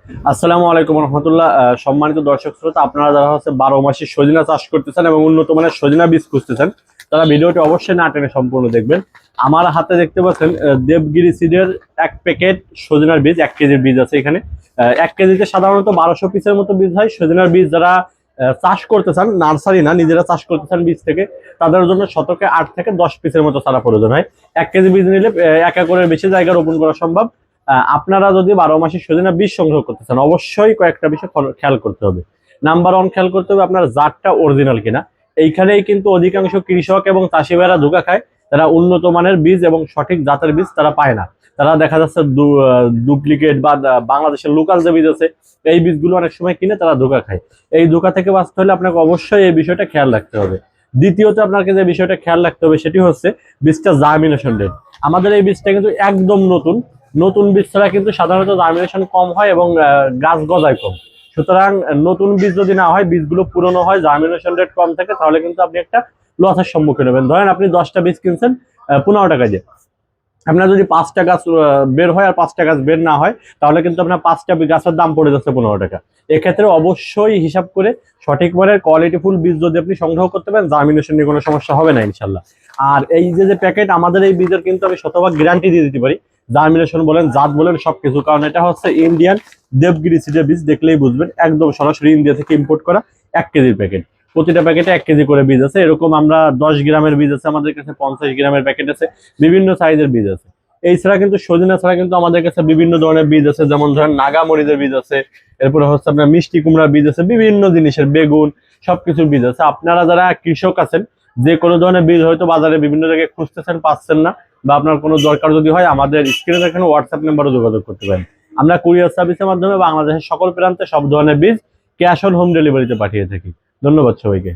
আসসালামু আলাইকুম রহমতুল্লাহ। সম্মানিত দর্শক শ্রোতা, আপনারা যারা হচ্ছে 12 মাসে সজিনা চাষ করতেছেন এবং উন্নত মানের সজিনা বীজ খুঁজতেছেন, তারা ভিডিওটি অবশ্যই না টেনে সম্পূর্ণ দেখবেন। আমার হাতে দেখতে পাচ্ছেন দেবগিরি সিডের 1 প্যাকেট সজিনার বীজ, 1 কেজির বীজ আছে এখানে। 1 কেজিতে সাধারণত 1200 পিসের মতো বীজ হয়। সজিনার বীজ যারা চাষ করতে চান, নার্সারি না, নিজেরা চাষ করতে চান বীজ থেকে, তাদের জন্য শতকে 8 থেকে 10 পিসের মতো চারা প্রয়োজন হয়। 1 কেজি বীজ নিলে 1 একরের বেশি জায়গা রোপণ করা সম্ভব। আপনারা যদি 12 মাসে সজিনা বীজ সংগ্রহ করতে চান, অবশ্যই কয়েকটা বিষয় খেয়াল করতে হবে। নাম্বার 1, খেয়াল করতে হবে আপনার জাতটা অরিজিনাল কিনা। এইখানেই কিন্তু অধিকাংশ কৃষক এবং চাষি ভাইরা ধোঁকা খায়। তারা উন্নত মানের বীজ এবং সঠিক জাতের বীজ তারা পায় না। তারা দেখা যাচ্ছে ডুপ্লিকেট বা বাংলাদেশের লোকাল যে বীজ আছে, এই বীজগুলো অনেক সময় কিনে তারা ধোঁকা খায়। এই ধোঁকা থেকে বাঁচতে হলে আপনাকে অবশ্যই এই বিষয়টা খেয়াল রাখতে হবে। দ্বিতীয়ত আপনাকে যে বিষয়টা খেয়াল রাখতে হবে সেটি হচ্ছে বীজটা জার্মিনেশন রেট। আমাদের এই বীজটা কিন্তু একদম নতুন। নতুন বীজ ছাড়া কিন্তু সাধারণত জার্মিনেশন কম হয় এবং গাছ গজায় কম। সুতরাং নতুন বীজ যদি না হয়, বীজগুলো পুরনো হয়, জার্মিনেশন রেট কম থাকে, তাহলে কিন্তু আপনি একটা লসের সম্মুখীন হবেন। ধরেন আপনি 10টা বীজ কিনছেন 15 টাকা দিয়ে, আপনার যদি 5টা গাছ বের হয় আর 5টা গাছ বের না হয়, তাহলে কিন্তু আপনার 5টা গাছের দাম পড়ে যাচ্ছে 15 টাকা। এক্ষেত্রে অবশ্যই হিসাব করে সঠিক মানের কোয়ালিটিফুল বীজ যদি আপনি সংগ্রহ করতে পারেন, জার্মিনেশন নিয়ে কোনো সমস্যা হবে না ইনশাল্লাহ। আর এই যে প্যাকেট, আমাদের এই বীজের কিন্তু আমি শতভাগ গ্যারান্টি দিয়ে দিতে পারি, জার্মিনেশন বলেন, জাত বলেন, সবকিছু। কারণ এটা হচ্ছে ইন্ডিয়ান দেবগিরি সিডের বীজ, দেখলেই বুঝবেন একদম সরাসরি ইন্ডিয়া থেকে ইম্পোর্ট করা 1 কেজির প্যাকেট। প্রতিটা প্যাকেটে 1 কেজি করে বীজ আছে। এরকম আমরা 10 গ্রামের বীজ আছে আমাদের কাছে, 50 গ্রামের প্যাকেট আছে, বিভিন্ন সাইজের বীজ আছে। এই ছাড়া কিন্তু সজিনা ছাড়া কিন্তু আমাদের কাছে বিভিন্ন ধরনের বীজ আছে, যেমন ধরেন নাগা মরিচের বীজ আছে, এরপরে হচ্ছে আপনার মিষ্টি কুমড়ার বীজ আছে, বিভিন্ন জিনিসের বেগুন, সবকিছুর বীজ আছে। আপনারা যারা কৃষক আছেন, যে কোনো ধরনের বীজ হয়তো বাজারে বিভিন্ন জায়গায় খুঁজতেছেন, পাচ্ছেন না, বা আপনার কোনো দরকার যদি হয়, আমাদের স্ক্রিনে দেখানো হোয়াটসঅ্যাপ নাম্বারে যোগাযোগ করতে পারেন। আমরা কুরিয়ার সার্ভিসের মাধ্যমে বাংলাদেশের সকল প্রান্তে সব ধরনের বীজ ক্যাশ অন হোম ডেলিভারিতে পাঠিয়ে থাকি। ধন্যবাদ সবাইকে।